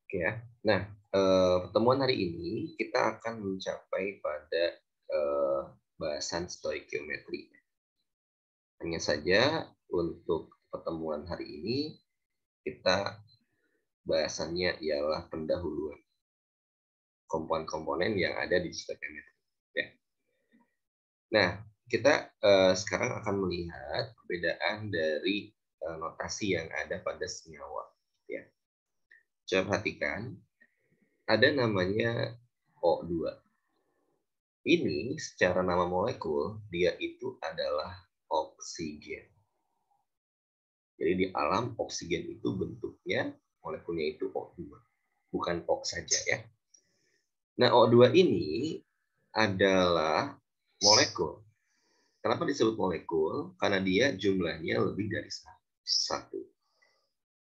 Ya. Nah, pertemuan hari ini kita akan mencapai pada bahasan stoikiometri. Hanya saja untuk pertemuan hari ini kita bahasannya ialah pendahuluan komponen-komponen yang ada di stoikiometri. Ya. Nah, kita sekarang akan melihat perbedaan dari notasi yang ada pada senyawa. Ya. Coba perhatikan, ada namanya O2. Ini secara nama molekul, dia itu adalah oksigen. Jadi di alam oksigen itu bentuknya, molekulnya itu O2. Bukan O saja ya. Nah, O2 ini adalah molekul. Kenapa disebut molekul? Karena dia jumlahnya lebih dari satu.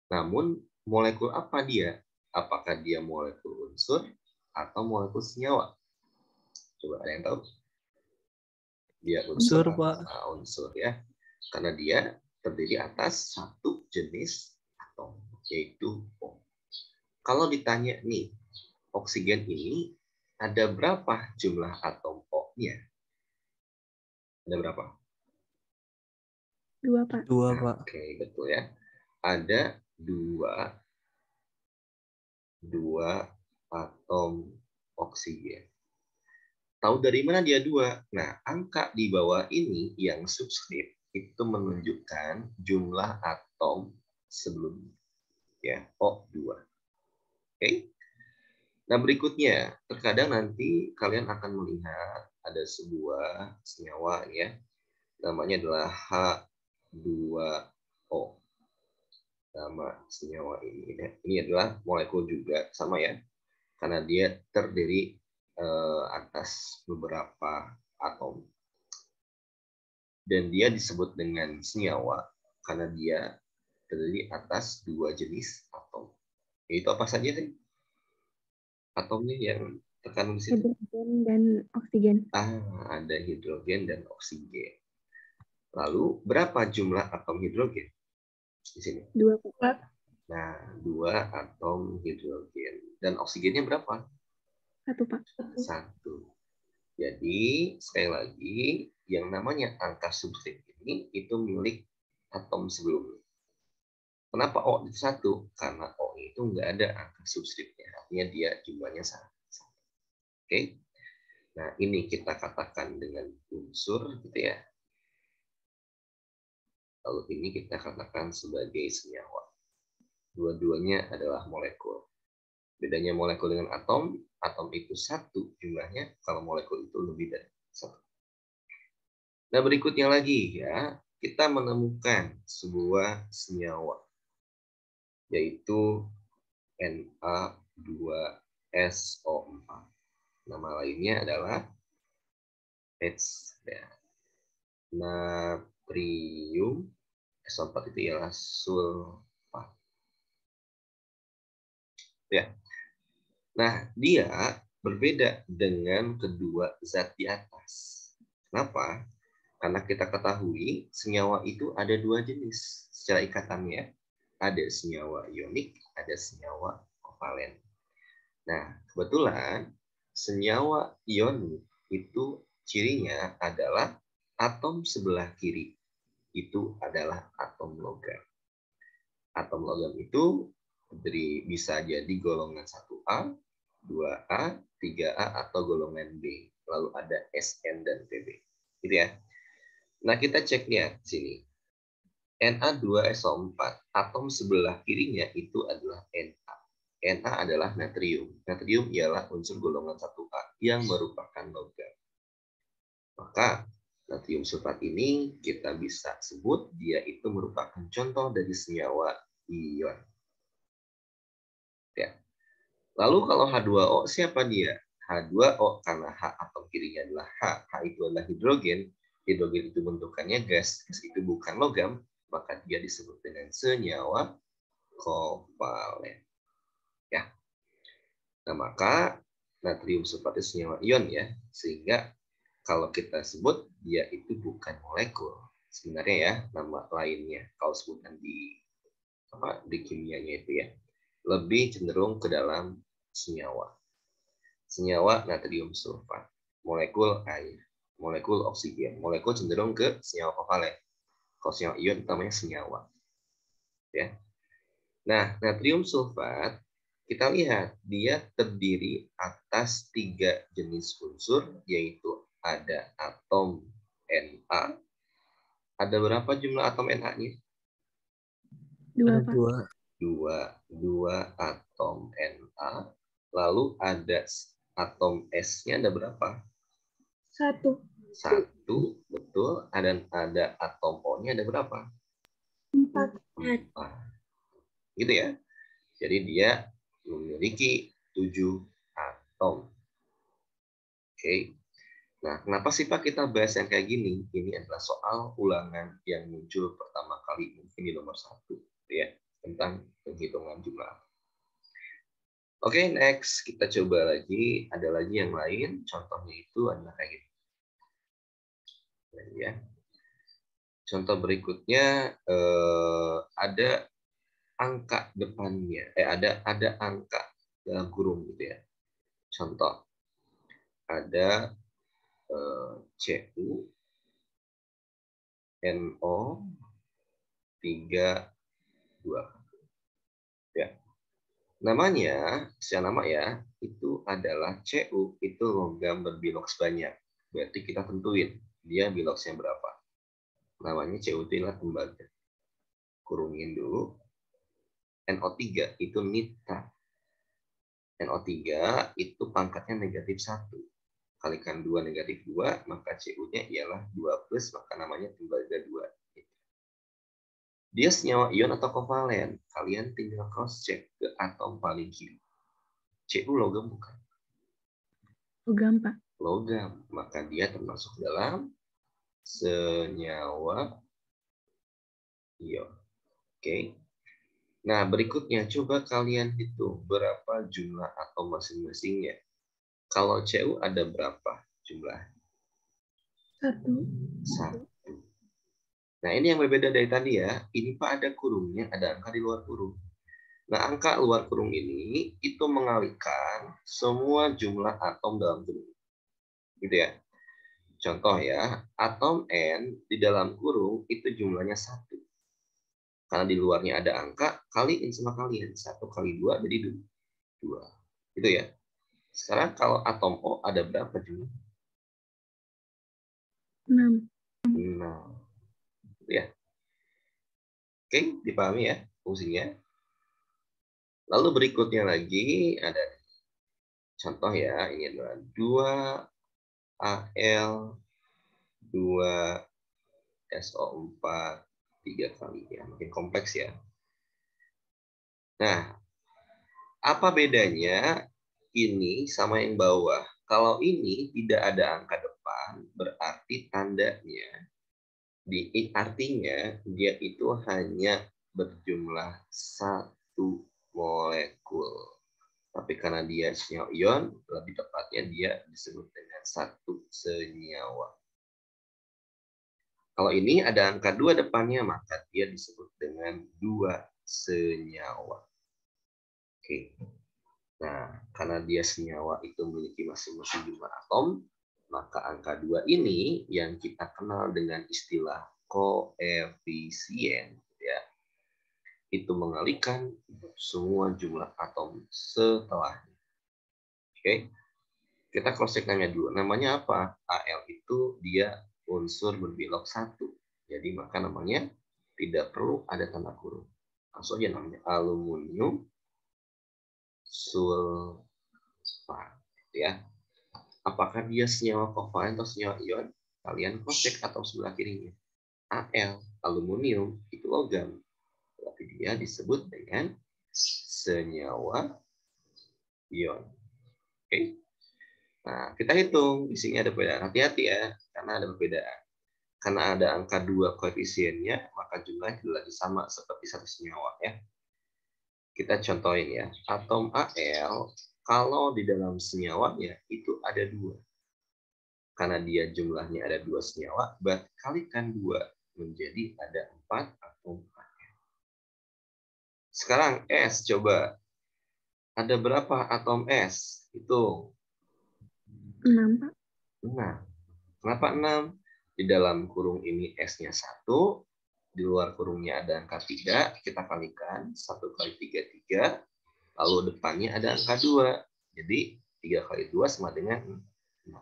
Namun, molekul apa dia? Apakah dia molekul unsur atau molekul senyawa? Coba ada yang tahu? Dia unsur, Pak. Unsur ya. Karena dia terdiri atas satu jenis atom, yaitu O. Kalau ditanya nih, oksigen ini ada berapa jumlah atom O-nya? Ada berapa? 2, Pak. 2, Pak. Oke, betul ya. Ada dua atom oksigen. Tahu dari mana dia 2? Nah, angka di bawah ini yang subskrip itu menunjukkan jumlah atom sebelumnya. Ya, O2. Oke. Nah, berikutnya, terkadang nanti kalian akan melihat ada sebuah senyawa ya. Namanya adalah H2O. Nama senyawa ini. Ini adalah molekul juga, sama ya. Karena dia terdiri atas beberapa atom. Dan dia disebut dengan senyawa karena dia terdiri atas 2 jenis atom. Itu apa saja sih? Atomnya yang terkandung di situ? Hidrogen dan oksigen. Ada hidrogen dan oksigen. Lalu berapa jumlah atom hidrogen di sini? 2, Pak. Nah, 2 atom hidrogen. Dan oksigennya berapa? 1, Pak. 1. Jadi, sekali lagi, yang namanya angka subskrip ini itu milik atom sebelumnya. Kenapa O itu 1? Karena O itu nggak ada angka subskripnya. Artinya dia jumlahnya 1. Oke. Nah, ini kita katakan dengan unsur gitu ya. Lalu ini kita katakan sebagai senyawa. Dua-duanya adalah molekul. Bedanya molekul dengan atom itu 1 jumlahnya, kalau molekul itu lebih dari 1. Nah, berikutnya lagi ya, kita menemukan sebuah senyawa, yaitu Na2SO4. Nama lainnya adalah H. Ya. Natrium SO4 itu ialah sulfat. Ya. Nah, dia berbeda dengan kedua zat di atas. Kenapa? Karena kita ketahui senyawa itu ada 2 jenis secara ikatannya. Ada senyawa ionik, ada senyawa kovalen. Nah, kebetulan senyawa ionik itu cirinya adalah atom sebelah kiri itu adalah atom logam. Atom logam itu bisa jadi golongan 1A, 2A, 3A, atau golongan B. Lalu ada Sn dan Pb. Gitu ya. Nah, kita cek lihat sini. Na2SO4, atom sebelah kirinya itu adalah Na. Na adalah natrium. Natrium ialah unsur golongan 1A yang merupakan logam. Maka natrium sulfat ini kita bisa sebut dia itu merupakan contoh dari senyawa ion. Ya. Lalu kalau H2O siapa dia? H2O karena H atom kirinya adalah H. H itu adalah hidrogen. Hidrogen itu bentukannya gas. Gas itu bukan logam. Maka dia disebut dengan senyawa kovalen. Ya. Nah, maka natrium sulfat itu senyawa ion ya. Sehingga kalau kita sebut dia itu bukan molekul. Sebenarnya ya nama lainnya kalau sebutan di kimianya itu ya. lebih cenderung ke dalam senyawa. Senyawa natrium sulfat, molekul air, molekul oksigen, molekul cenderung ke senyawa kovalen. Kalau senyawa ion namanya senyawa. Ya. Nah, natrium sulfat kita lihat dia terdiri atas 3 jenis unsur, yaitu ada atom Na. Ada berapa jumlah atom Na-nya? 2, Pak. 2 atom Na. Lalu ada atom S-nya ada berapa? 1. 1, betul. Ada atom O-nya ada berapa? 4. 4. Gitu ya. Jadi dia memiliki 7 atom. Oke. Nah, kenapa sih Pak kita bahas yang kayak gini? Ini adalah soal ulangan yang muncul pertama kali mungkin di nomor 1, ya, tentang penghitungan jumlah. Oke, next kita coba lagi. Ada lagi yang lain. Contohnya itu adalah kayak gini. Ya. Contoh berikutnya ada angka depannya. Ada angka dalam kurung gitu ya. Contoh ada Cu NO 32. Ya. Namanya, secara nama ya, itu adalah Cu, itu logam berbiloks banyak. Berarti kita tentuin dia biloksnya berapa. Namanya Cu itu adalah tembaga. Kurungin dulu. NO3 itu nitra. NO3 itu pangkatnya negatif 1. Kalikan 2 negatif 2, maka Cu-nya ialah 2+, maka namanya tembaga 2. Dia senyawa ion atau kovalen. Kalian tinggal cross check ke atom paling kiri. Cu logam bukan? Logam, Pak. Logam. Maka dia termasuk dalam senyawa ion. Oke. Nah, berikutnya coba kalian hitung berapa jumlah atom masing-masingnya. Kalau Cu ada berapa jumlah? 1. Nah, ini yang berbeda dari tadi ya. Ini Pak ada kurungnya, ada angka di luar kurung. Nah, angka luar kurung ini itu mengalihkan semua jumlah atom dalam kurung. Gitu ya. Contoh ya, atom N di dalam kurung itu jumlahnya 1. Karena di luarnya ada angka, kaliin sama kalian. 1 kali 2 jadi 2. Gitu ya. Sekarang kalau atom O ada berapa jumlah? 6. 6. Ya. Oke, dipahami ya fungsinya. Lalu berikutnya lagi ada contoh ya, ini adalah 2Al 2SO4 3 kali ya, makin kompleks ya. Nah, apa bedanya ini sama yang bawah? Kalau ini tidak ada angka depan, berarti tandanya artinya dia itu hanya berjumlah 1 molekul. Tapi karena dia senyawa ion, lebih tepatnya dia disebut dengan 1 senyawa. Kalau ini ada angka 2 depannya, maka dia disebut dengan 2 senyawa. Oke. Nah, karena dia senyawa itu memiliki masing-masing jumlah atom, maka angka 2 ini yang kita kenal dengan istilah koefisien, ya, itu mengalihkan semua jumlah atom setelahnya. Oke, kita cross check namanya dulu. Namanya apa? Al itu dia unsur berbelok 1. Jadi maka namanya tidak perlu ada tanda kurung. Langsung aja namanya aluminium sulfat. Ya. Apakah dia senyawa kovalen atau senyawa ion? Kalian cross check atau sebelah kirinya. Al, aluminium, itu logam. Tapi dia disebut dengan senyawa ion. Oke. Nah, kita hitung. Di sini ada perbedaan. Hati-hati ya, karena ada perbedaan. Karena ada angka 2 koefisiennya, maka jumlahnya tidak lagi sama seperti satu senyawa ya. Kita contohin ya. Atom Al, kalau di dalam senyawanya itu ada 2. Karena dia jumlahnya ada 2 senyawa, berarti kalikan 2 menjadi ada 4 atom Al. Sekarang S, coba Ada berapa atom S? Hitung. 6, Pak. 6. Kenapa 6? Di dalam kurung ini S-nya 1, di luar kurungnya ada angka 3, kita kalikan 1 kali 3, 3, lalu depannya ada angka 2. Jadi 3 kali 2 sama dengan 6.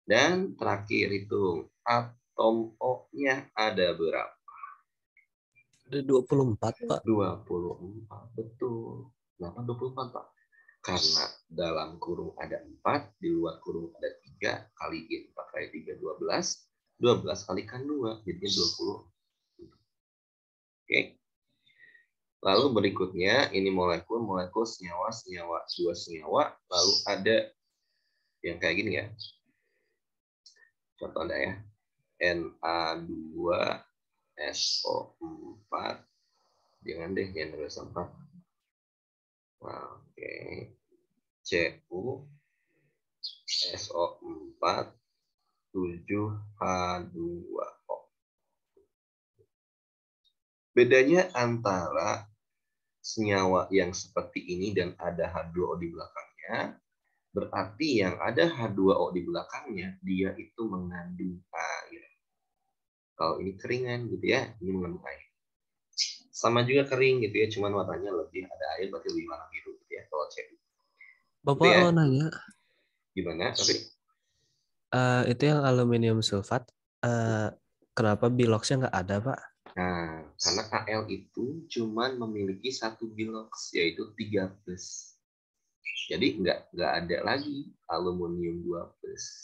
Dan terakhir hitung atom O-nya ada berapa? Ada 24, Pak. 24, betul. Kenapa 24, Pak? Karena dalam kurung ada 4, di luar kurung ada 3, kaliin 4 kali 3, 12. 12 kalikan 2, jadinya 20. Oke. Lalu berikutnya, ini molekul senyawa, dua senyawa, lalu ada yang kayak gini ya. Contoh ada ya. Na2SO4. Jangan deh, yang nulis 4. Oke. Cu SO4 7H2O. Bedanya antara senyawa yang seperti ini dan ada H2O di belakangnya, berarti yang ada H2O di belakangnya, dia itu mengandung air. Kalau ini keringan gitu ya, ini mengandung air. Sama juga kering gitu ya, cuman warnanya lebih ada air, berarti lebih warna biru gitu ya, kalau Cu. Bapak Gitu ya. mau nanya, Gimana? Tapi itu yang aluminium sulfat, kenapa biloxnya nggak ada, Pak? nah, karena Al itu cuman memiliki satu bilox, yaitu 3+. Jadi nggak ada lagi aluminium 2+,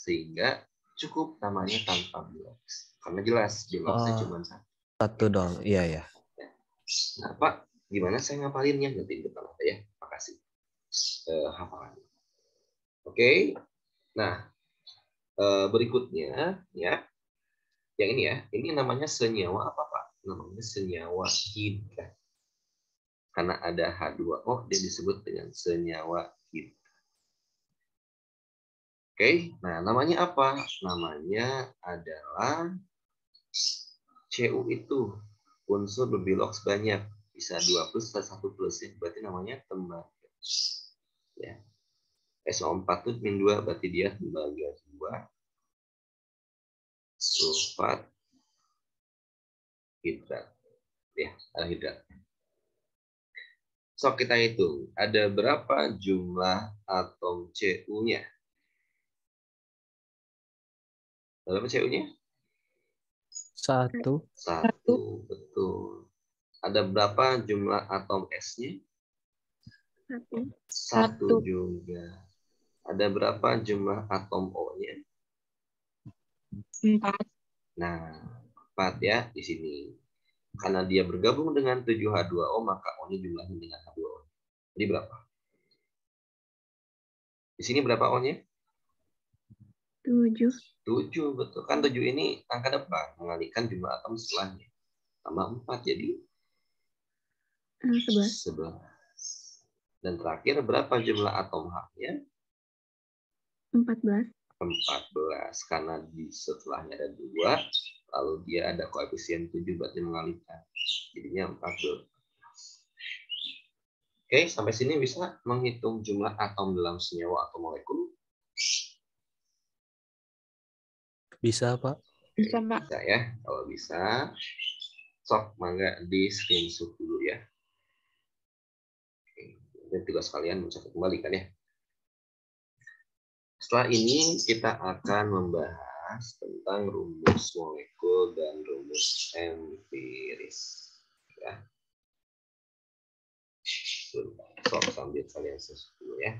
sehingga cukup namanya tanpa bilox. Karena jelas biloxnya Oh, cuma satu. satu dong, iya ya. Nah, Pak, gimana saya ngapalinnya? Nanti depan ada ya. Makasih. Hafalan. Oke. Nah, berikutnya ya, yang ini ya, ini namanya senyawa apa, Pak? Namanya senyawa hidrat. Karena ada H2O, dia disebut dengan senyawa hidrat. Oke, nah namanya apa? Namanya adalah Cu itu unsur berbilox banyak, bisa 2+ atau 1+, ya. Berarti namanya tembaga. Ya. SO4 itu min 2, berarti dia tembaga 2 sulfat hidrat. Ya, hidrat. So, kita hitung. Ada berapa jumlah atom Cu-nya? Berapa Cu-nya? 1. 1, betul. Ada berapa jumlah atom S-nya? 1. 1 juga. Ada berapa jumlah atom O-nya? 4. Nah, 4 ya di sini. Karena dia bergabung dengan 7H2O, maka O-nya jumlahnya dengan H2O. Jadi berapa? Di sini berapa O-nya? 7. 7, betul. Kan 7 ini angka depan, mengalihkan jumlah atom setelahnya. Tambah 4, jadi 11. 11. Dan terakhir, berapa jumlah atom H-nya? 14. 14. Karena di setelahnya ada 2, lalu dia ada koefisien 7, berarti mengalihkan. Jadinya 14. Oke, sampai sini bisa menghitung jumlah atom dalam senyawa atau molekul? Bisa, Pak. Bisa, Pak. Bisa ya, kalau bisa. Sok, mangga di screenshot dulu ya. Dan tugas kalian mencatat kembali kan ya. Setelah ini kita akan membahas tentang rumus molekul dan rumus empiris. Ya. Sok, sambil kalian sesuai dulu ya.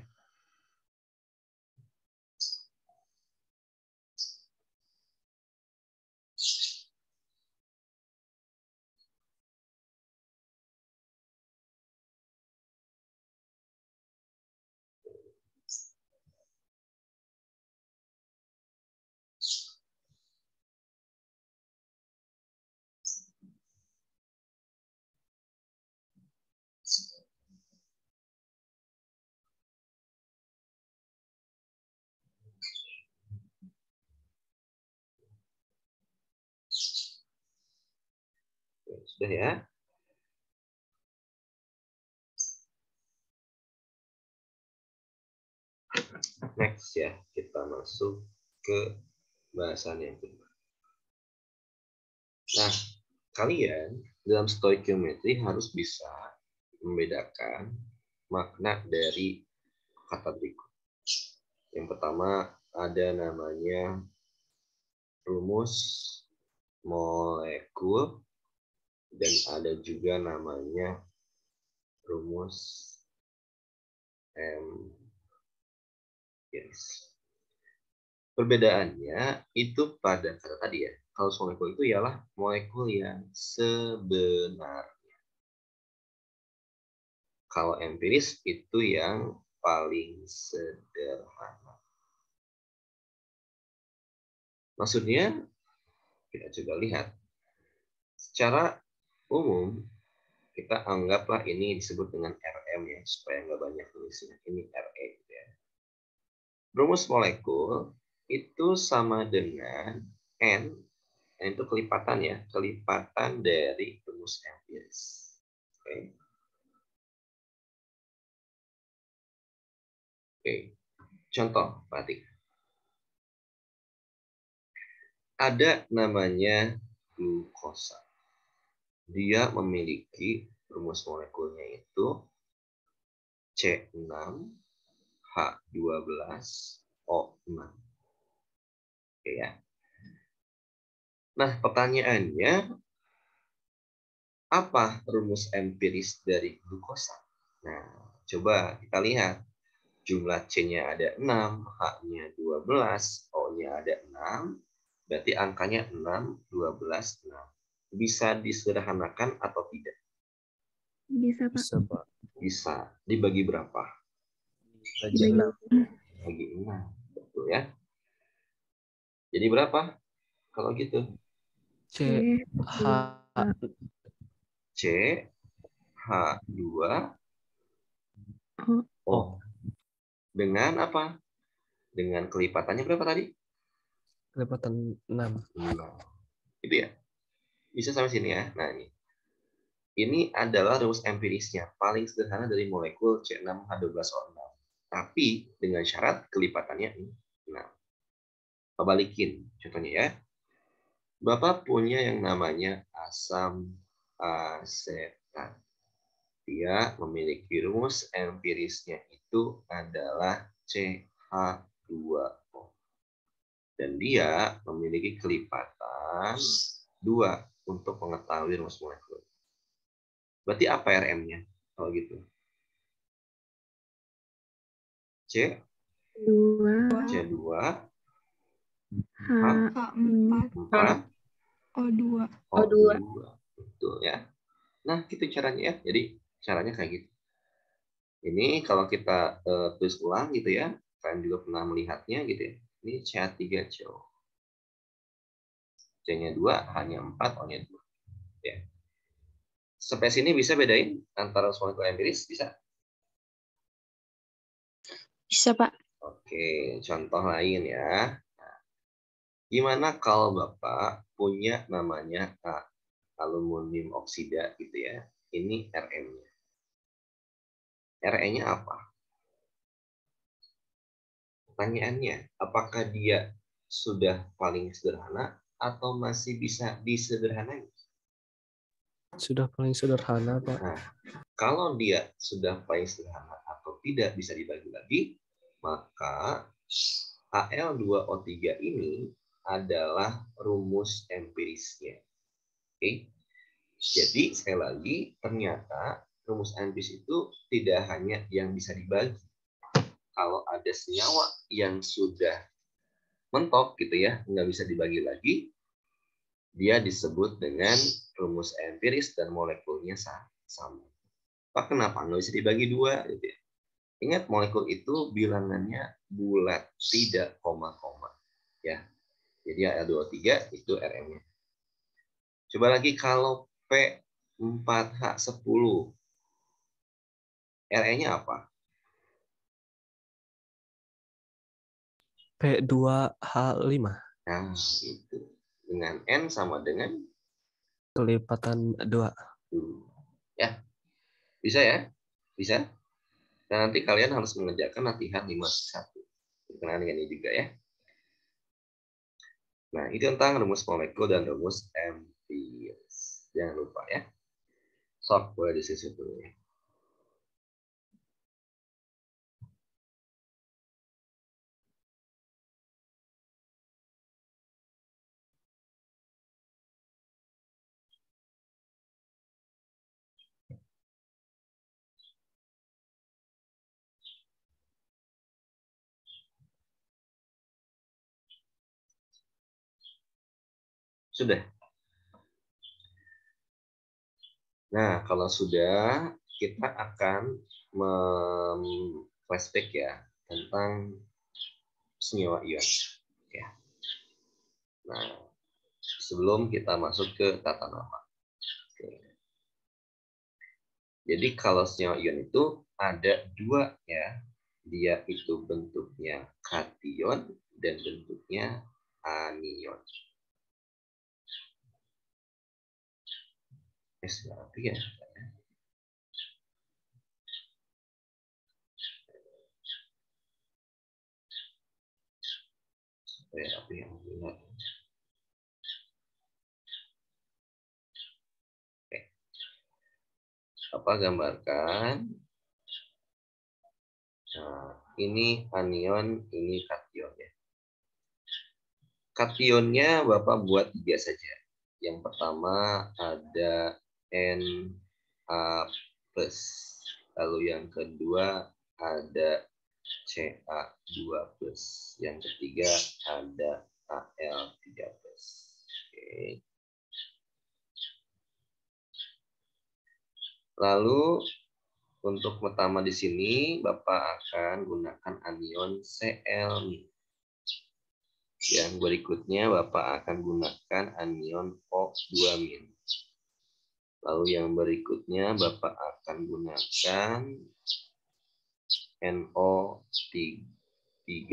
Sudah ya. Next ya, kita masuk ke bahasan yang kedua. Nah, kalian dalam stoichiometry harus bisa membedakan makna dari kata berikut. Yang pertama ada namanya rumus molekul dan ada juga namanya rumus empiris. Perbedaannya itu pada kata tadi ya. Kalau molekul itu ialah molekul yang sebenarnya. Kalau empiris itu yang paling sederhana. Maksudnya, kita coba lihat. Secara umum, kita anggaplah ini disebut dengan RM ya, supaya nggak banyak tulisnya. Ini RE gitu ya. Rumus molekul itu sama dengan N itu kelipatan ya, kelipatan dari rumus empiris. Oke. Oke. Contoh, perhatikan. Ada namanya glukosa. Dia memiliki rumus molekulnya itu C6H12O6. Oke ya. Nah, pertanyaannya, apa rumus empiris dari glukosa? Nah, coba kita lihat. Jumlah C-nya ada 6, H-nya 12, O-nya ada 6, berarti angkanya 6, 12, 6. Bisa disederhanakan atau tidak? Bisa, Pak. Bisa, Pak. Bisa. Dibagi berapa? Bagi 6. Bagi 6. Betul ya. Jadi berapa? Kalau gitu. C, H, C, H2, O. O. Dengan apa? Dengan kelipatannya berapa tadi? Kelipatan 6. 6. Itu ya. Bisa sampai sini ya. Nah, ini adalah rumus empirisnya. Paling sederhana dari molekul C6H12O6. Tapi dengan syarat kelipatannya 6. Balikin contohnya ya. Bapak punya yang namanya asam asetat. Dia memiliki rumus empirisnya itu adalah CH2O. Dan dia memiliki kelipatan 2 untuk mengetahui rumus molekul. Berarti apa RM-nya kalau gitu? C2, H4, O2. Betul ya. Nah, gitu caranya ya. Jadi caranya kayak gitu. Ini kalau kita tulis ulang gitu ya. Kalian juga pernah melihatnya gitu ya. Ini CH3CO. C-nya 2, H-nya 4, O-nya 2. Ya. Sampai sini bisa bedain antara molekul empiris? Bisa? Bisa, Pak. Oke, contoh lain ya. Nah, gimana kalau Bapak punya namanya aluminium oksida gitu ya. Ini RM-nya. RE-nya apa? Pertanyaannya, apakah dia sudah paling sederhana atau masih bisa disederhanakan? Sudah paling sederhana, Pak. Nah, kalau dia sudah paling sederhana atau tidak bisa dibagi lagi, maka Al2O3 ini adalah rumus empirisnya. Oke. Jadi, sekali lagi, ternyata rumus empiris itu tidak hanya yang bisa dibagi. Kalau ada senyawa yang sudah mentok gitu ya, nggak bisa dibagi lagi, dia disebut dengan rumus empiris dan molekulnya sama. Pak, kenapa nggak bisa dibagi 2? Gitu ya. Ingat, molekul itu bilangannya bulat, tidak koma-koma. Ya. Jadi Al2O3 itu RM-nya. Coba lagi kalau P4H10. RE-nya apa? P2H5. Nah, itu. Dengan N sama dengan Kelipatan 2. Ya. Bisa ya? Bisa? Dan nanti kalian harus mengerjakan latihan 5-1. dikenal dengan ini juga ya. Nah, itu tentang rumus molekul dan rumus empiris. Jangan lupa ya. Sok boleh disisip dulu ya. Sudah. Nah, kalau sudah, kita akan flashback ya tentang senyawa ion. Ya. Nah, sebelum kita masuk ke tata nama. Oke. Jadi kalau senyawa ion itu ada dua ya. Dia itu bentuknya kation dan bentuknya anion. Rapi ya. Rapi yang benar. Oke. Apa gambarkan? Nah, ini anion, ini kation ya. Kationnya Bapak buat 3 saja. Yang pertama ada Na+. Lalu yang kedua ada Ca2+. Yang ketiga ada Al3+. Oke. Lalu untuk pertama di sini Bapak akan gunakan anion Cl-. Yang berikutnya Bapak akan gunakan anion O2-. Lalu yang berikutnya Bapak akan gunakan NO3-.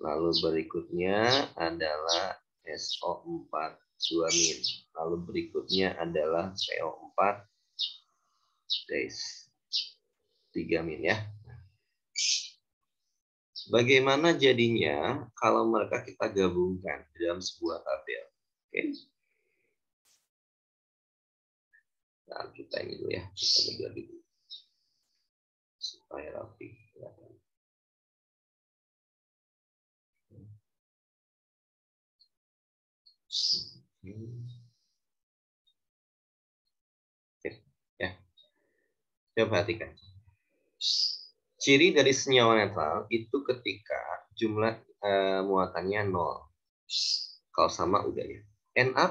Lalu berikutnya adalah SO4-2-. Lalu berikutnya adalah CO4-3- ya. Bagaimana jadinya kalau mereka kita gabungkan dalam sebuah tabel? Oke. Nah, kita ini dulu ya, kita belajar dulu supaya rapi. Oke, ya. Coba perhatikan. Ciri dari senyawa netral itu ketika jumlah muatannya 0. Kalau sama udah ya. Na+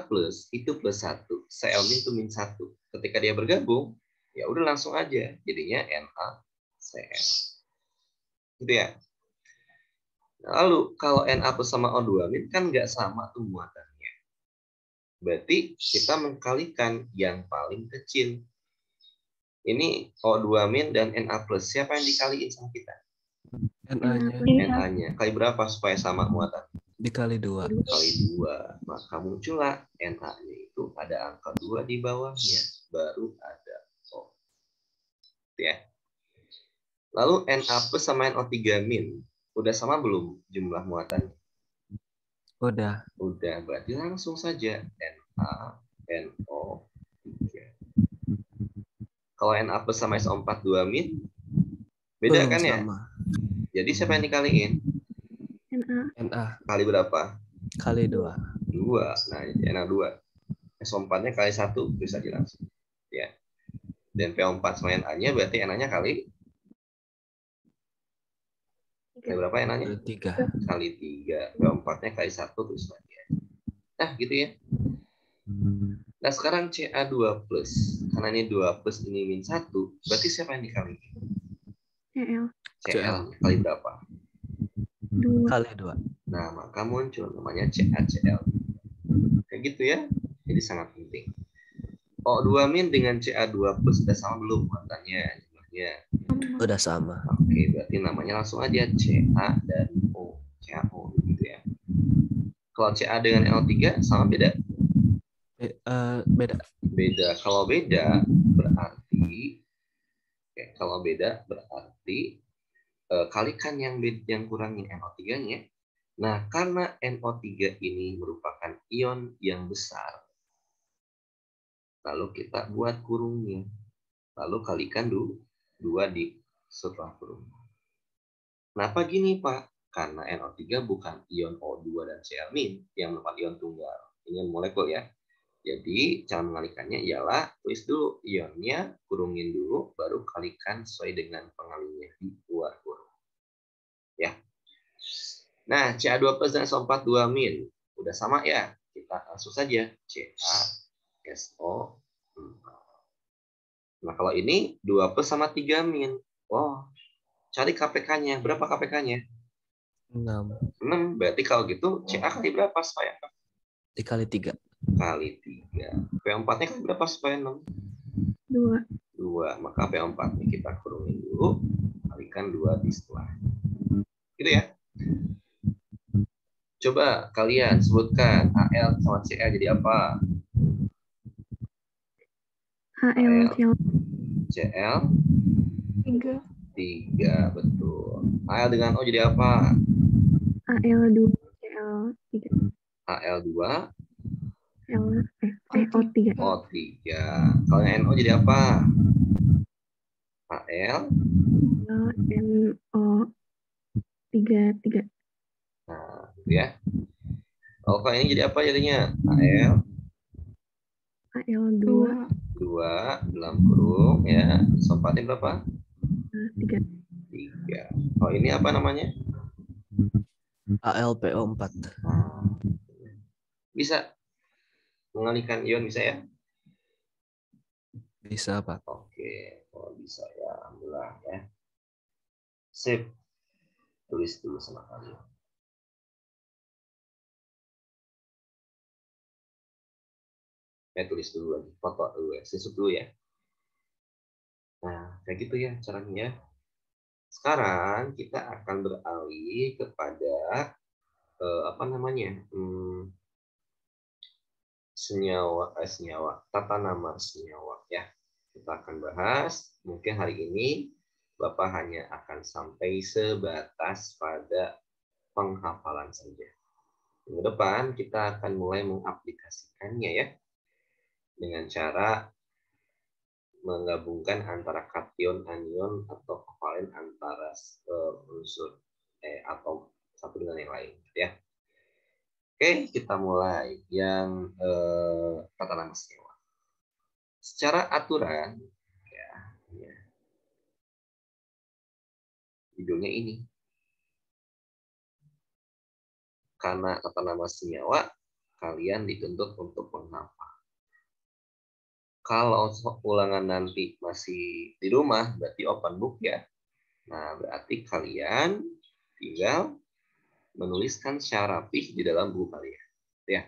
itu +1, Cl- itu -1. Ketika dia bergabung, ya udah langsung aja jadinya NaCl. Gitu ya. Lalu kalau Na+ sama O2- kan nggak sama tuh muatannya. Berarti kita mengkalikan yang paling kecil. Ini O2- dan Na+, siapa yang dikaliin sama kita? Na-nya. Kali berapa supaya sama muatan? Dikali 2. Kali 2. Maka muncullah Na-nya itu ada angka 2 di bawahnya. Baru ada O. Ya. Lalu Na+ sama NO3- udah sama belum jumlah muatan? Udah. Udah, berarti langsung saja Na-NO3. Kalau Na+ sama SO4-2- beda belum kan ya? sama. Jadi siapa yang dikaliin? Na. Kali berapa? Kali 2. 2. Nah, Na2. SO4-nya kali 1 bisa langsung. Ya. Dan PO4 sama Na-nya berarti Na-nya kali berapa Na-nya? 3. Kali 3. PO4-nya kali 1 terus lagi. Nah, gitu ya. Nah, sekarang Ca2+. Karena ini 2+, ini -1, berarti siapa yang dikali? Cl kali berapa? 2. Kali 2. Nah, maka muncul namanya CaCl. Kayak gitu ya. Jadi sangat penting. O2- dengan Ca2+ sudah sama belum muatannya? Jumlahnya? Udah sama. Oke, berarti namanya langsung aja Ca dan O. CaO gitu ya. Kalau Ca dengan NO3 sama beda? Beda. Beda. Kalau beda berarti kalikan yang kurangin NO3-nya. Nah, karena NO3 ini merupakan ion yang besar, lalu kita buat kurungnya. Lalu kalikan 2 di setelah kurung. Kenapa gini, Pak? Karena NO3 bukan ion O2 dan Cl- yang merupakan ion tunggal. Ini molekul ya. Jadi, cara mengalikannya ialah tulis dulu ionnya, kurungin dulu, baru kalikan sesuai dengan pengalinya di luar kurung. Ya. Nah, Ca2 plus dan SO4 2-. Udah sama ya? Kita langsung saja. CaSO4. Nah, kalau ini 2 plus sama 3-. Oh, cari KPK-nya. Berapa KPK-nya? 6. 6. Berarti kalau gitu, Ca kali berapa supaya? Dikali 3. Kali 3. P4-nya kali berapa supaya 6? 2. 2. Maka P4-nya kita kurungin dulu. Kalikan 2 di setelah. Gitu ya. Coba kalian sebutkan Al sama Cl jadi apa? Al Cl Cl 3. 3, betul. Al dengan O jadi apa? Al 2 Cl 3. Al2 O3. O3. Kalau yang NO jadi apa? Al NO 3. Nah, gitu ya. Kalau ini jadi apa jadinya? Al 2 dalam kurung ya. Sompatnya berapa? 3. Oh, ini apa namanya? AlPO4. Bisa mengalihkan ion, bisa ya? Bisa, Pak. Oke, oh bisa ya, alhamdulillah ya. Sip, tulis dulu sama kalian. Tulis dulu lagi, foto dulu ya, sisuk dulu ya. Nah, kayak gitu ya caranya. Sekarang kita akan beralih kepada apa namanya? Senyawa, tata nama senyawa ya. Kita akan bahas, mungkin hari ini Bapak hanya akan sampai sebatas pada penghafalan saja. Minggu depan kita akan mulai mengaplikasikannya ya, dengan cara menggabungkan antara kation, anion, atau kovalen antara unsur atau satu dengan yang lain ya. Oke, kita mulai yang tata nama senyawa. Secara aturan ya, judulnya ini. Karena tata nama senyawa, kalian dituntut untuk menghafal. Kalau ulangan nanti masih di rumah, berarti open book ya. Nah, berarti kalian tinggal menuliskan secara rapih di dalam buku kalian. Ya.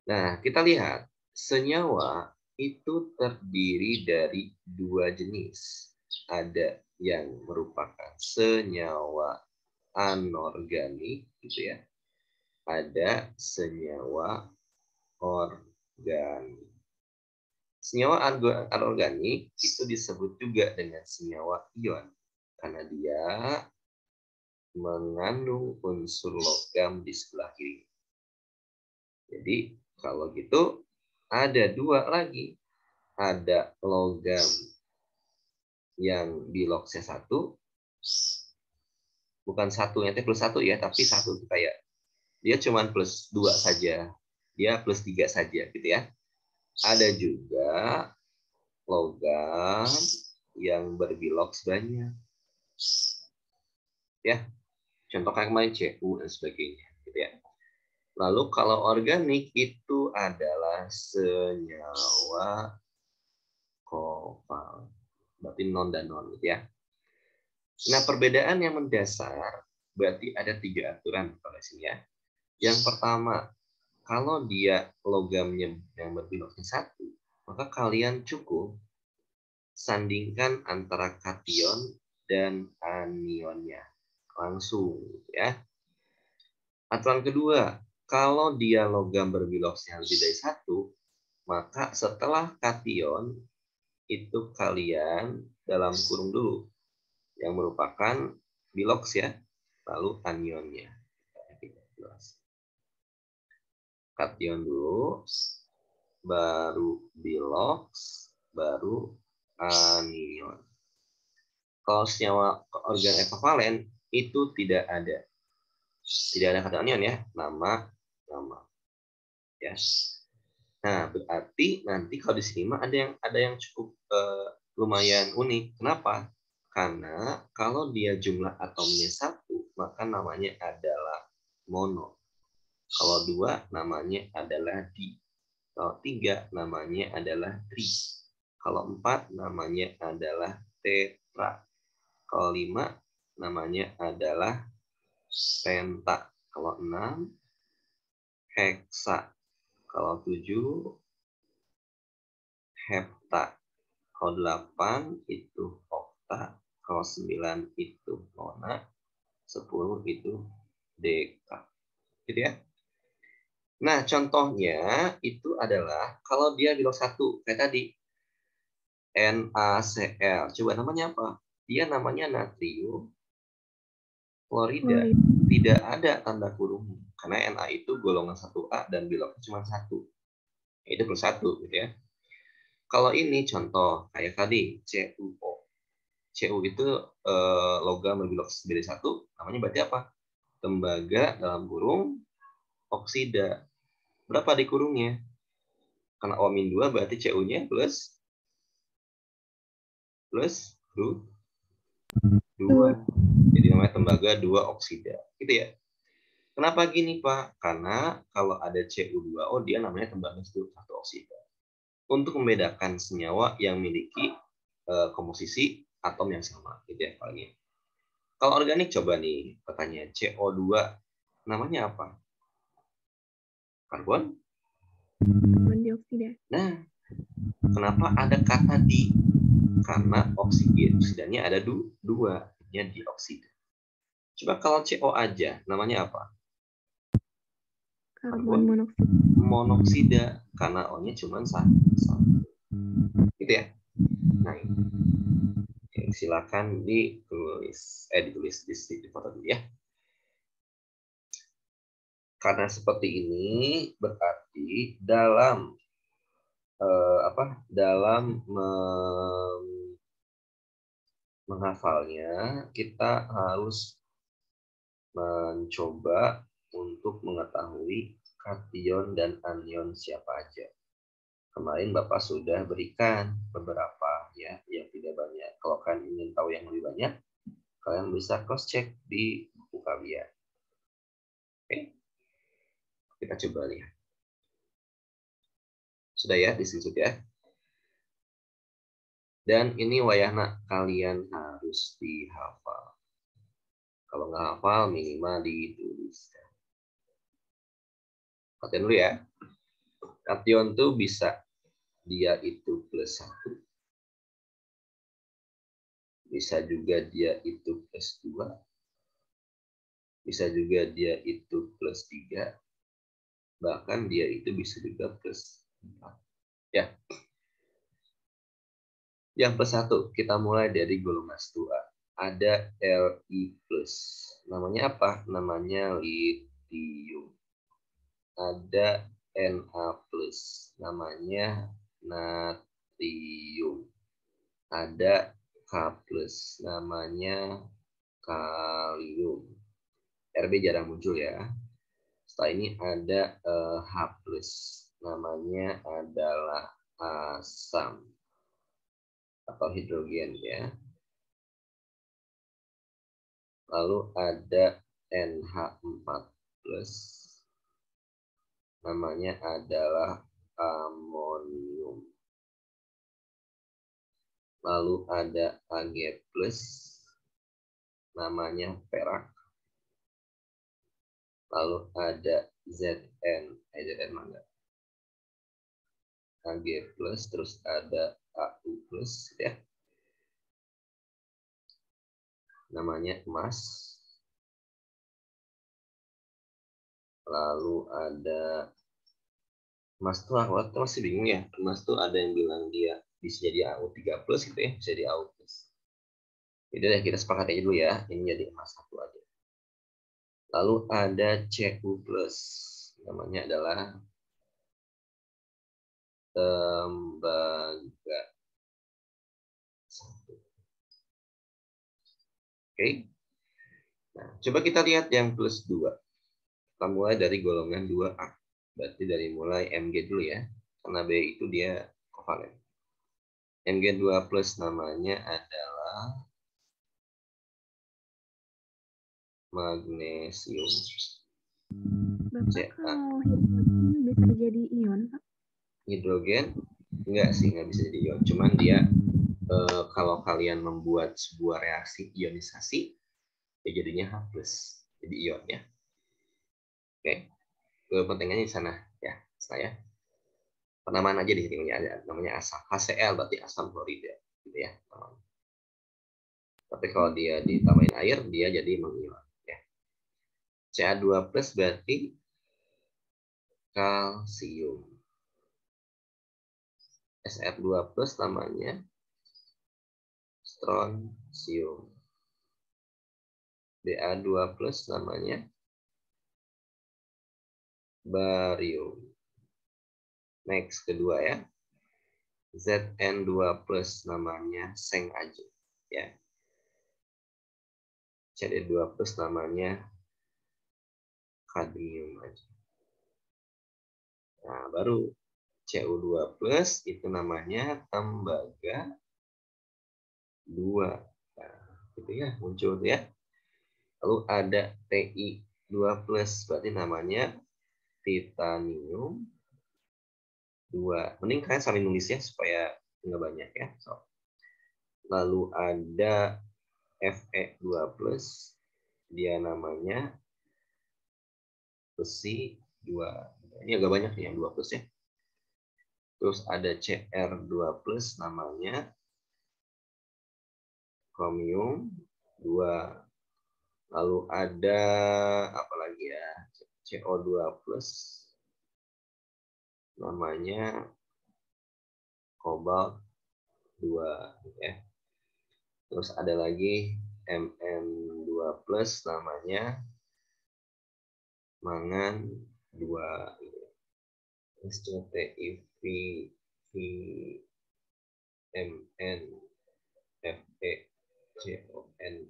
Nah, kita lihat senyawa itu terdiri dari 2 jenis. Ada yang merupakan senyawa anorganik, gitu ya. Ada senyawa organik. Senyawa anorganik itu disebut juga dengan senyawa ion karena dia mengandung unsur logam di sebelah kiri. Jadi kalau gitu ada 2 lagi. Ada logam yang di log C1, bukan satunya plus 1 ya, tapi 1 kayak dia cuma plus 2 saja. Dia plus 3 saja gitu ya. Ada juga logam yang berbilog banyak. Ya, contoh kayak kemarin Cu dan sebagainya gitu ya. Lalu kalau organik itu adalah senyawa kovalent, berarti non dan non gitu ya. Nah, perbedaan yang mendasar berarti ada 3 aturan pada sini ya. Yang pertama, kalau dia logamnya yang berbilognya 1, maka kalian cukup sandingkan antara kation dan anionnya langsung ya. Aturan kedua, kalau dia logam berbilognya lebih dari 1, maka setelah kation itu kalian dalam kurung dulu. yang merupakan bilox ya. Lalu anionnya. Kation dulu, baru bilox, baru anion. Kalau senyawa organ ekvivalen itu tidak ada kata anion ya, nama. Ya. Nah, berarti nanti kalau di sini mah ada yang cukup lumayan unik. Kenapa? Karena kalau dia jumlah atomnya 1, maka namanya adalah mono. Kalau 2, namanya adalah di. Kalau 3, namanya adalah tri. Kalau 4, namanya adalah tetra. Kalau 5, namanya adalah penta. Kalau 6, heksa. Kalau 7, hepta. Kalau 8 itu okta. Kalau 9 itu nona. 10 itu deka. Gitu ya. Nah, contohnya itu adalah kalau dia bilox 1 kayak tadi. NaCl. Coba namanya apa? Dia namanya natrium klorida. Tidak ada tanda kurung. Karena Na itu golongan 1A dan biloxnya cuma 1. Itu plus 1 gitu ya. Kalau ini contoh kayak tadi CuO. Cu itu logam bilox dari 1, namanya berarti apa? Tembaga dalam kurung oksida. Berapa dikurungnya? Karena O-2 berarti Cu-nya plus 2. Jadi namanya tembaga 2 oksida. Gitu ya. Kenapa gini, Pak? Karena kalau ada Cu2O dia namanya tembaga 1 oksida. Untuk membedakan senyawa yang memiliki komposisi atom yang sama, gitu ya paling. Kalau organik coba nih, pertanyaan CO2 namanya apa? Karbon dioksida. Nah, kenapa ada kata di? Karena oksidanya ada 2, nya dioksida. Coba kalau CO aja, namanya apa? Karbon monoksida, karena O-nya cuma 1. Gitu ya. Nah, ini. Silakan ditulis di foto dulu ya. Karena seperti ini berarti dalam menghafalnya kita harus mencoba untuk mengetahui kation dan anion siapa aja. Kemarin Bapak sudah berikan beberapa ya, yang tidak banyak. Kalau kalian ingin tahu yang lebih banyak, kalian bisa cross check di buku kalian. Oke, kita coba lihat. Sudah ya, disebut ya. Dan ini wayahna kalian harus dihafal. Kalau nggak hafal, minimal dituliskan. Perhatian dulu ya. Kation tuh bisa dia itu plus 1. Bisa juga dia itu plus 2. Bisa juga dia itu plus 3. Bahkan dia itu bisa juga plus 4. Ya. Yang plus 1, kita mulai dari golongan 2. Ada Li+. Namanya apa? Namanya litium. Ada Na+. Namanya natrium. Ada K+. Namanya kalium. Rb jarang muncul ya. Setelah ini ada H+. Namanya adalah asam atau hidrogen ya. Lalu ada NH4+. Namanya adalah amonium. Lalu ada Ag+. Namanya perak. Lalu ada Zn mana? Ag+, terus ada Au+, ya. Namanya emas. Lalu ada emas tuh aku masih bingung ya. Emas tuh ada yang bilang dia bisa jadi Au3+ gitu ya, bisa jadi Au+. Jadi kita sepakat aja dulu ya, ini jadi H1 aja. Lalu ada Cu+, namanya adalah tembaga 1. Oke. Nah, coba kita lihat yang +2. Kita mulai dari golongan 2A. Berarti dari mulai Mg dulu ya. Karena B itu dia kovalen. Mg2+ namanya adalah magnesium. Bapak kalau hidrogen bisa jadi ion, Pak? Hidrogen enggak sih, nggak bisa jadi ion. Cuman dia kalau kalian membuat sebuah reaksi ionisasi, ya jadinya H+, jadi ion ya. Oke, kepentingannya di sana ya, saya. Penamaan aja di sini namanya asam. HCl berarti asam klorida, gitu ya. Tapi kalau dia ditambahin air, dia jadi mengion. Ya. Ca2+ berarti kalsium. Sr2+ namanya strontium. Ba2+ namanya barium. Next, kedua ya. Zn2+ namanya seng aja. Ya. Cd2+ namanya kadmium aja. Nah, baru Cu2+ itu namanya tembaga 2. Nah, gitu ya, muncul ya. Lalu ada Ti2+, berarti namanya titanium 2. Mending kalian sambil nulis ya, supaya nggak banyak ya. So. Lalu ada Fe2+, dia namanya besi 2. Ini agak banyak nih yang 2+ ya. Terus ada Cr2+, namanya kromium 2. Lalu ada apa lagi ya? CO2+, namanya kobalt 2 ya. Terus ada lagi Mn2+, namanya mangan 2. SCTIV Mn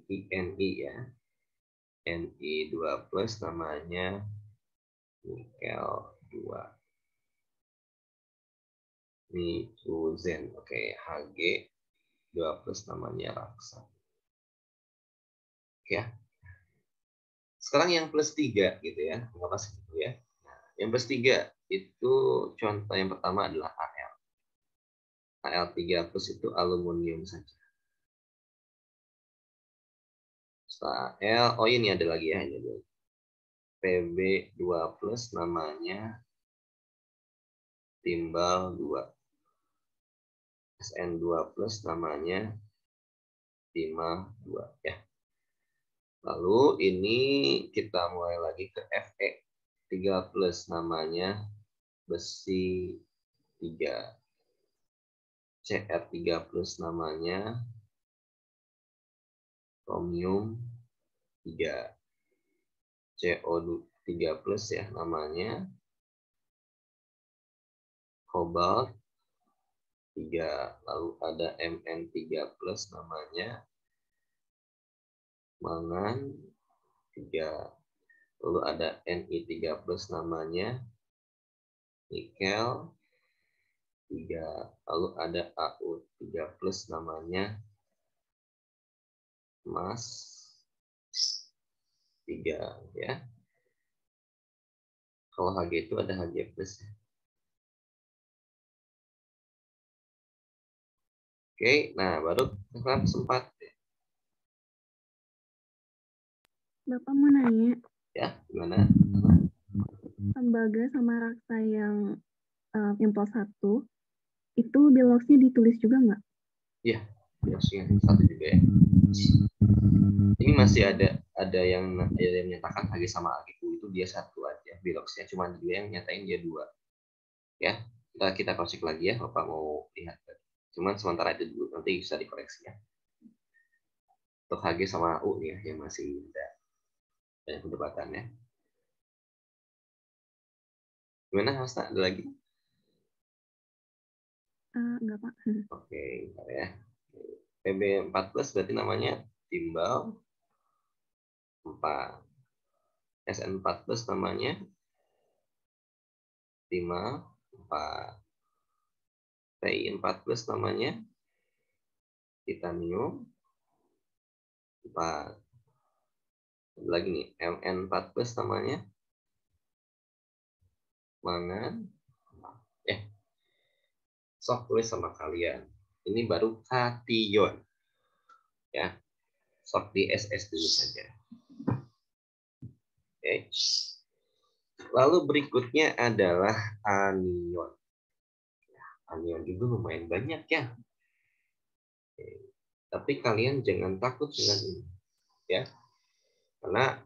FeCONI ya. Ni2+ namanya nikel 2. Nitrogen. Oke, Hg2+ namanya raksa. Oke ya. Sekarang yang +3 gitu ya. Enggak pas gitu ya. Nah, yang +3 itu contoh yang pertama adalah Al. Al3+ itu aluminium saja. Setelah Al, oh ini ada lagi ya. Pb2+ namanya timbal 2. Sn2+ namanya timah 2 ya. Lalu ini kita mulai lagi ke Fe3+, namanya besi 3. Cr3+ namanya kromium 3. CO3+ ya namanya kobalt 3. Lalu ada Mn3+ namanya mangan 3. Lalu ada Ni3+ namanya nikel 3. Lalu ada Au3+ namanya emas 3 ya. Kalau Hg itu ada Hg+. Oke, nah baru sekarang sempat Bapak mau nanya, ya, gimana? tembaga sama raksa yang impel 1, itu biloxnya ditulis juga nggak? Iya, biasanya 1 juga ya. Ini masih ada yang menyatakan Hg sama Ag itu dia 1 aja biloxnya, cuma dia yang nyatain dia 2. Ya, kita cross check lagi ya, Bapak mau lihat. Cuman sementara itu dulu, nanti bisa dikoreksi ya. Untuk Hg sama U nih ya, yang masih ada perdebatan ya. Gimana Hasta? Ada lagi? Enggak, Pak. Oke, bentar ya. PB14 berarti namanya timbal 4. SN14 namanya timbal 4. Ti14 namanya titanium 4. Ada lagi nih, Mn14 namanya mangan. Sok tulis sama kalian. Ini baru kation. Ya. Sok di SS dulu saja. Oke. Lalu berikutnya adalah anion. Anion juga lumayan banyak ya. Oke. Tapi kalian jangan takut dengan ini. Ya. Karena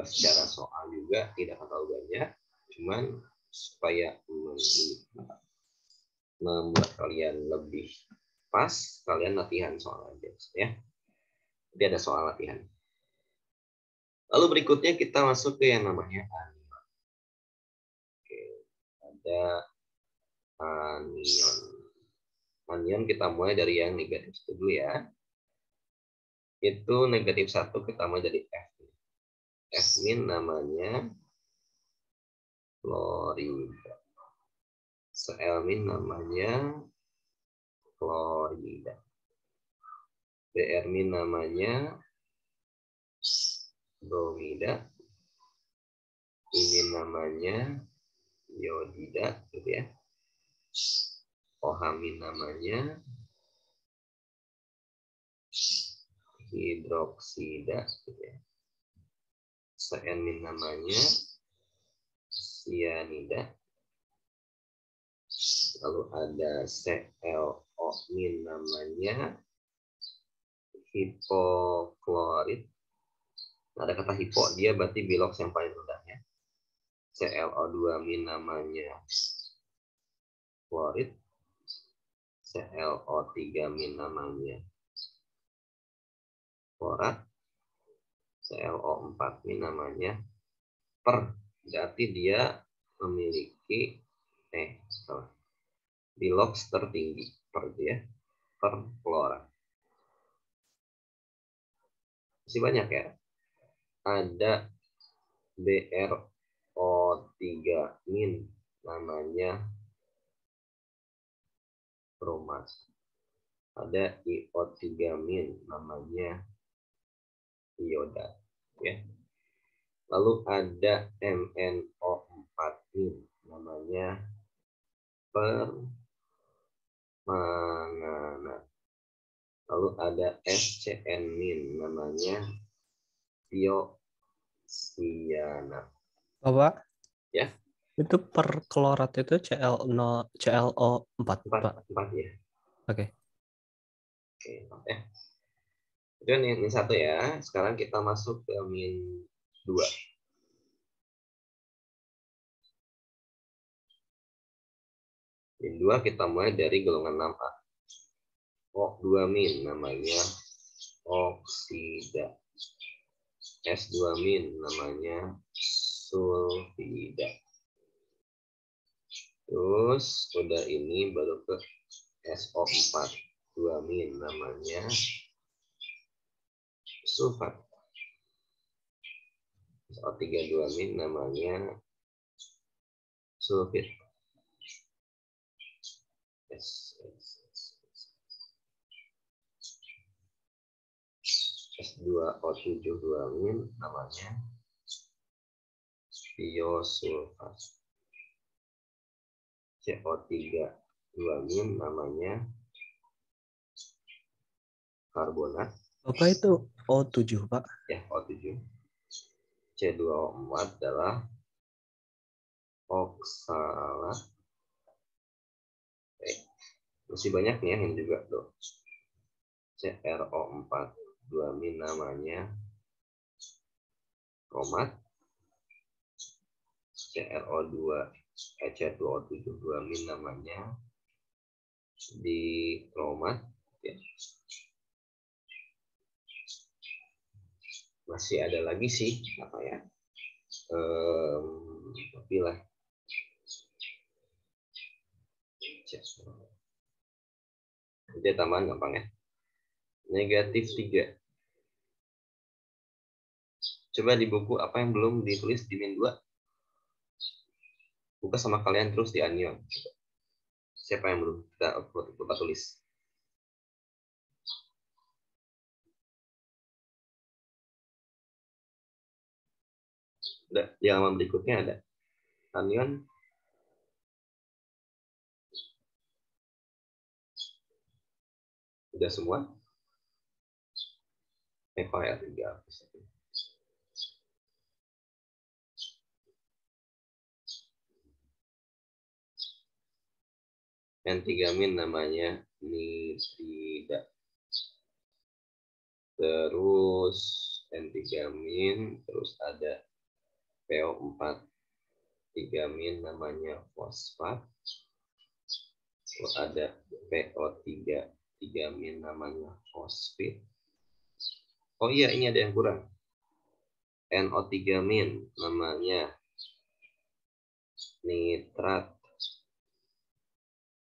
secara soal juga tidak terlalu banyak. Cuman supaya membuat kalian lebih pas, kalian latihan soal aja ya. Jadi ada soal latihan. Lalu berikutnya kita masuk ke yang namanya anion. Oke, ada anion. Anion kita mulai dari yang negatif dulu ya. Itu negatif 1 kita mulai dari F. F- namanya klorida. Cl- namanya klorida. Br- namanya bromida. Ini namanya iodida, gitu ya. OH- namanya hidroksida, gitu ya. Cn- namanya sianida. Lalu ada ClO- namanya hipoklorid. Nah, ada kata hipo, dia berarti biloks yang paling rendah ya. ClO2- namanya klorid. ClO3- namanya klorat. ClO4- namanya per. Berarti dia memiliki biloks tertinggi per dia, per klorat. Masih banyak ya. Ada BrO3- namanya bromat. Ada IO3- namanya ioda ya. Lalu ada MnO4- namanya permanganat. Lalu ada SCN- namanya tiocianat. Bapak, Ya. itu perklorat itu ClO4, Pak. 4 ya. Oke. Oke, 4 ya. Kemudian ini 1 ya. Sekarang kita masuk ke -2. -2 kita mulai dari golongan 6A. O2- namanya oksida. S2- namanya sulfida. Terus udah ini baru ke SO4- namanya sulfat. SO3- namanya sulfit. S2O7- namanya tiosulfat. CO3- namanya karbonat. Bapak itu O7, Pak. Ya, O7. C2O4 adalah oksalat. Masih banyak nih yang juga tuh. CrO4- namanya kromat. C2O7- namanya dikromat. Ya. masih ada lagi sih apa ya? Tapi lah. Jadi tambahan gampang ya. -3. Coba di buku apa yang belum ditulis di min 2? Buka sama kalian terus di anion. Siapa yang belum kita lupa tulis? Udah, di halaman berikutnya ada anion. Udah semua? File 3. N3- namanya nitrida. Terus N3- terus ada PO4 3- namanya fosfat. Terus ada PO3 3- namanya fosfit. Oh iya, ini ada yang kurang. NO3- namanya nitrat.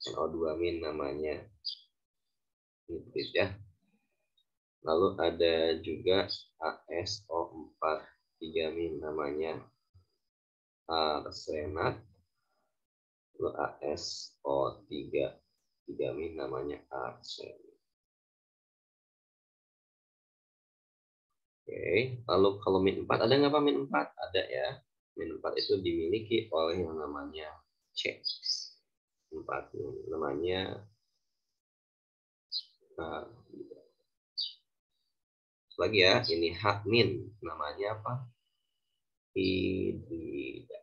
NO2- namanya nitrit ya. Lalu ada juga ASO4 3- namanya arsenat. Lalu ASO3 3- namanya arsen. Oke, lalu kalau min 4 ada nggak Pak min 4? Ada ya. Min 4 itu dimiliki oleh yang namanya C. 4 namanya lagi ya, ini H- namanya apa? Hidrida.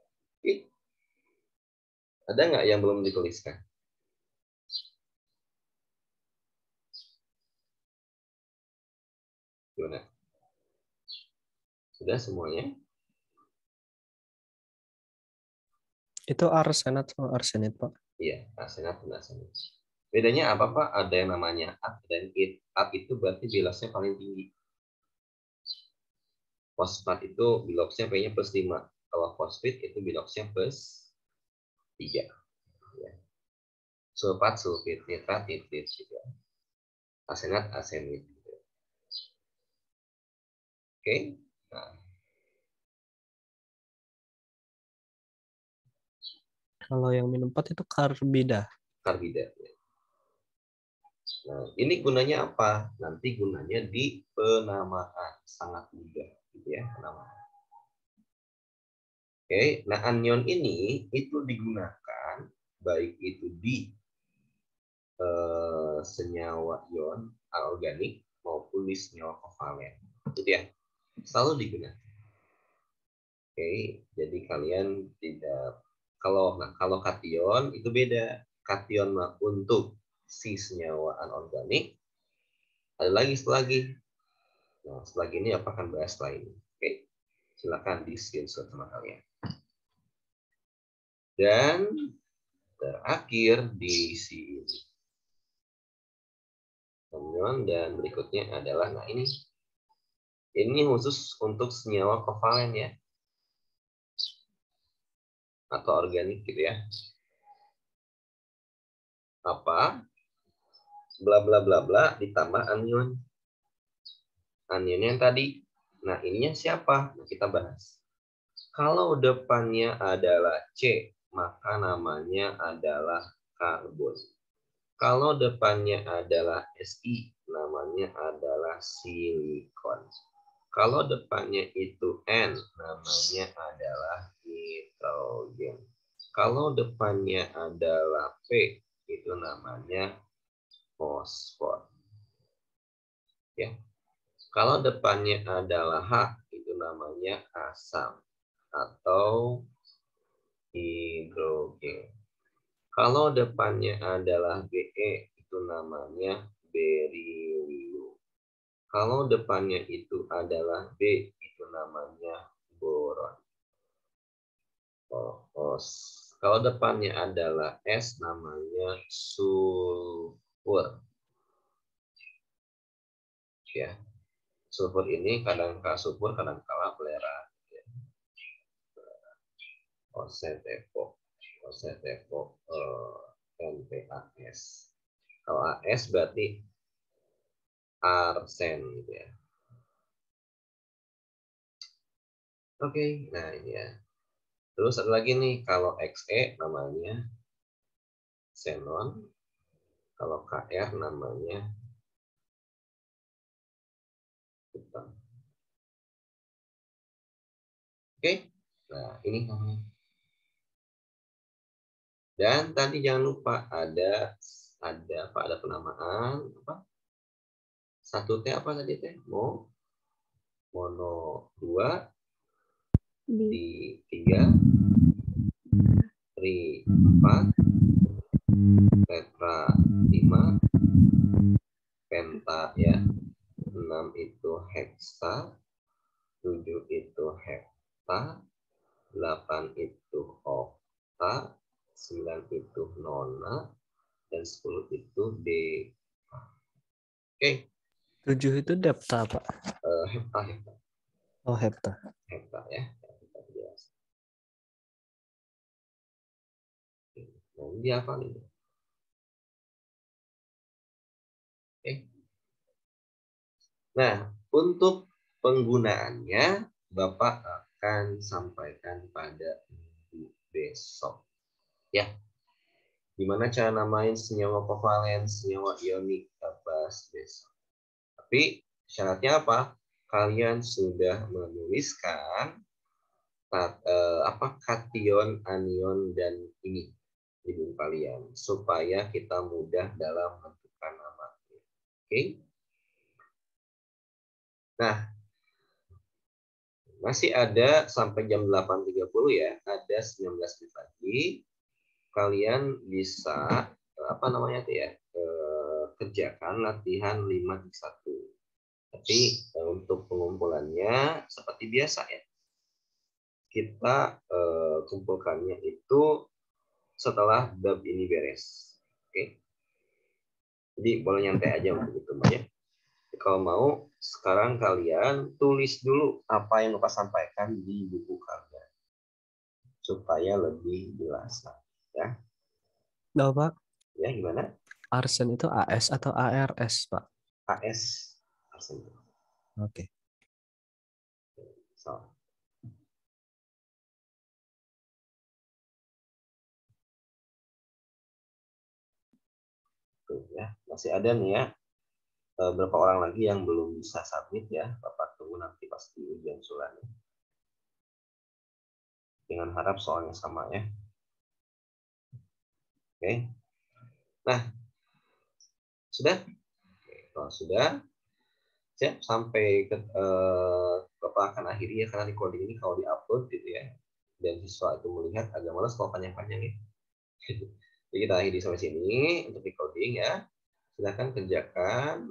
Ada nggak yang belum dituliskan? Gimana? Sudah semuanya? Itu arsenat sama arsenit, Pak. Iya, arsenat dan arsenit. Bedanya apa Pak? Ada yang namanya At dan It. At itu berarti bilasnya paling tinggi. Fosfat itu biloxnya P-nya +5. Kalau fosfit itu biloxnya +3. Ya. Sulfat, sulfit, nitrat, nitrit juga. Arsenat, arsenit. Oke. Nah, Kalau yang min 4 itu karbida. karbida. Nah, ini gunanya apa? Nanti gunanya di penamaan. Sangat mudah gitu ya, penamaan. Oke, nah anion ini itu digunakan baik itu di senyawa ion anorganik maupun di senyawa kovalen. Gitu ya. Selalu digunakan. Oke, jadi kalian tidak kalau kation itu beda. Kation untuk si senyawa anorganik ada lagi selagi. Nah, selagi ini apa akan bahas setelah ini. Oke, silakan di screenshot sama kalian. Dan terakhir di sini. Dan berikutnya adalah, nah ini khusus untuk senyawa kovalen ya. Atau organik gitu ya. Apa? Bla bla bla bla ditambah anion. Anion yang tadi. Nah, ininya siapa? Nah, kita bahas. Kalau depannya adalah C, maka namanya adalah karbon. Kalau depannya adalah Si, namanya adalah silikon. Kalau depannya itu N, namanya adalah nitrogen. Kalau depannya adalah P, itu namanya fosfor. Ya. Kalau depannya adalah H, itu namanya asam atau hidrogen. Kalau depannya adalah Be, itu namanya berilium. Kalau depannya itu adalah B, itu namanya boron. Kalau depannya adalah S, namanya sulfur. Ya. sulfur ini kadang kala subur, kadang kala belerang. Osetepo NPAS. Kalau AS berarti arsen gitu ya. Oke, nah ini ya. Terus ada lagi nih, kalau XE namanya xenon, kalau KR namanya hitam. Oke, nah ini namanya. Dan tadi jangan lupa ada apa? Ada penamaan apa? Satu T apa tadi teh? Mono 2 di 3 tri 4 tetra 5 penta ya 6 itu heksa 7 itu hekta 8 itu okta 9 itu nona dan 10 itu deka. Oke. 7 itu depta, Pak. Hekta. Oh, hepta. Hekta ya. Kita jelas. Nah, ini apa nih? Oke. Nah, untuk penggunaannya Bapak akan sampaikan pada minggu besok. Ya. Gimana cara namain senyawa kovalen, senyawa ionik, kita bahas besok. Tapi syaratnya apa? Kalian sudah menuliskan kation, anion, dan ini di buku kalian supaya kita mudah dalam menentukan nama. Oke? Nah, masih ada sampai jam 8.30 ya, ada 19 menit lagi. Kalian bisa kerjakan latihan 5-1. Tapi untuk pengumpulannya seperti biasa ya. Kita kumpulkannya itu setelah bab ini beres. Oke. Jadi boleh nyantai aja untuk itu ya. Kalau mau sekarang kalian tulis dulu apa yang Bapak sampaikan di buku kalian supaya lebih jelas ya. Nah, Pak. Ya, gimana? Arsen itu AS atau ARS, Pak? AS. Arsen. Oke. So. Tuh, ya. Masih ada nih ya. Berapa orang lagi yang belum bisa submit ya. Bapak tunggu nanti pasti ujian sulannya. Dengan harap soalnya sama ya. Oke. Nah, sudah? Oke, kalau sudah, siap sampai ke Bapak akan akhiri ya, karena recording ini kalau diupload gitu ya. Dan siswa itu melihat agak malas kalau panjang-panjang ya. Jadi kita akhiri sampai sini untuk recording ya. Silahkan kerjakan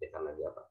lagi apa?